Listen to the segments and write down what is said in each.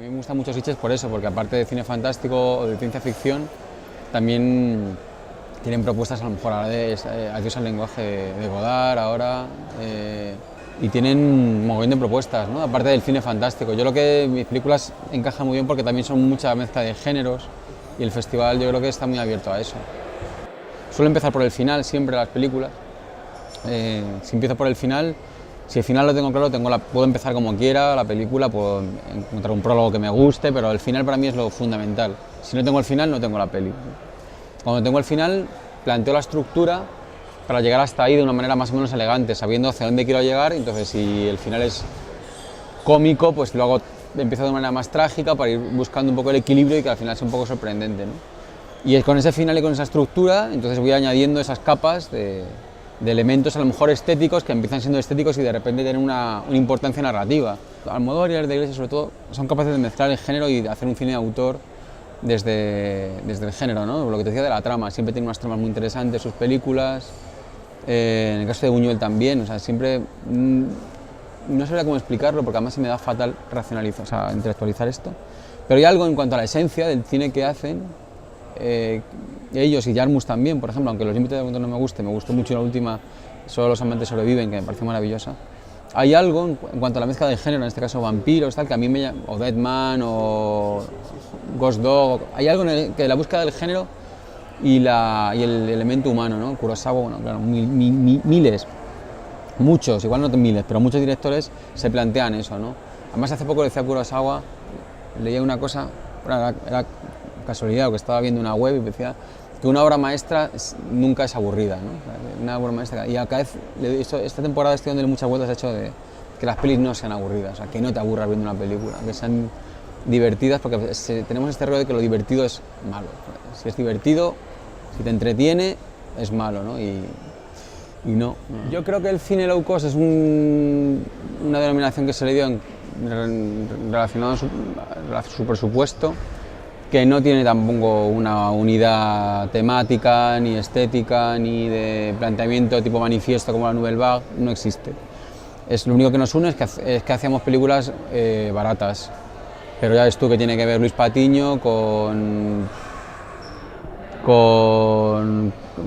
mí me gusta mucho Sitges por eso, porque aparte de cine fantástico o de ciencia ficción, también tienen propuestas a lo mejor ahora de Adiós al lenguaje de Godard ahora, y tienen un montón de propuestas, ¿no? Aparte del cine fantástico. Yo creo que mis películas encajan muy bien porque también son mucha mezcla de géneros y el festival yo creo que está muy abierto a eso. Suelo empezar por el final siempre las películas. Si empiezo por el final, si el final lo tengo claro, puedo empezar como quiera la película, puedo encontrar un prólogo que me guste, pero el final para mí es lo fundamental. Si no tengo el final, no tengo la peli. Cuando tengo el final, planteo la estructura para llegar hasta ahí de una manera más o menos elegante, sabiendo hacia dónde quiero llegar. Entonces, si el final es cómico, pues empiezo de manera más trágica para ir buscando un poco el equilibrio y que al final sea un poco sorprendente, ¿no? Y con ese final y con esa estructura, entonces voy añadiendo esas capas de elementos a lo mejor estéticos que empiezan siendo estéticos y de repente tienen una importancia narrativa. Almodóvar y Ars de Iglesia sobre todo son capaces de mezclar el género y de hacer un cine de autor desde el género, ¿no? Lo que te decía de la trama, siempre tiene unas tramas muy interesantes sus películas, en el caso de Buñuel también, o sea, siempre no sabría cómo explicarlo porque además se me da fatal racionalizar, o sea, intelectualizar esto, pero hay algo en cuanto a la esencia del cine que hacen, ellos y Jarmusch también, por ejemplo, aunque Los límites del mundo no me guste, me gustó mucho la última, Solo los amantes sobreviven, que me pareció maravillosa. Hay algo en cuanto a la mezcla de género, en este caso vampiros, tal, que a mí o Dead Man o Ghost Dog, hay algo que la búsqueda del género y el elemento humano, ¿no? Kurosawa, bueno, claro, miles, muchos, igual no miles, pero muchos directores se plantean eso, ¿no? Además hace poco decía Kurosawa, leía una cosa, era casualidad, que estaba viendo una web y decía que una obra maestra nunca es aburrida, ¿no? Una obra maestra, y cada vez, esta temporada estoy dándole muchas vueltas al hecho de que las pelis no sean aburridas, o sea, que no te aburras viendo una película, que sean divertidas, porque tenemos este rollo de que lo divertido es malo. Si es divertido, si te entretiene, es malo, ¿no? Y no. Yo creo que el cine low cost es una denominación que se le dio relacionada a su presupuesto, que no tiene tampoco una unidad temática, ni estética, ni de planteamiento tipo manifiesto como la Nouvelle Vague, no existe. Lo único que nos une es que hacíamos películas baratas, pero ya ves tú que tiene que ver Luis Patiño con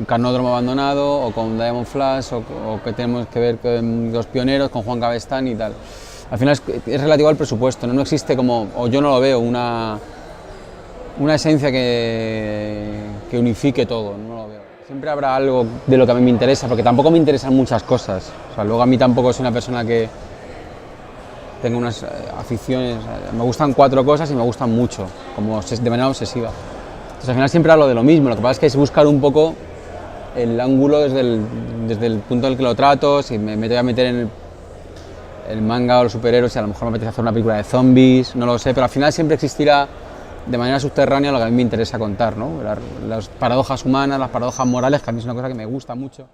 Carnódromo abandonado, o con Diamond Flash, o que tenemos que ver con Los pioneros, con Juan Cabestany y tal. Al final es relativo al presupuesto, no existe como, o yo no lo veo, una esencia que unifique todo, no lo veo. Siempre habrá algo de lo que a mí me interesa, porque tampoco me interesan muchas cosas. O sea, luego a mí tampoco soy una persona que tenga unas aficiones, me gustan 4 cosas y me gustan mucho, como de manera obsesiva. Entonces al final siempre hablo de lo mismo, lo que pasa es que es buscar un poco el ángulo desde el punto en el que lo trato, si me voy a meter en el manga o los superhéroes, y a lo mejor me apetece hacer una película de zombies, no lo sé, pero al final siempre existirá de manera subterránea lo que a mí me interesa contar, ¿no? Las paradojas humanas, las paradojas morales, que a mí es una cosa que me gusta mucho.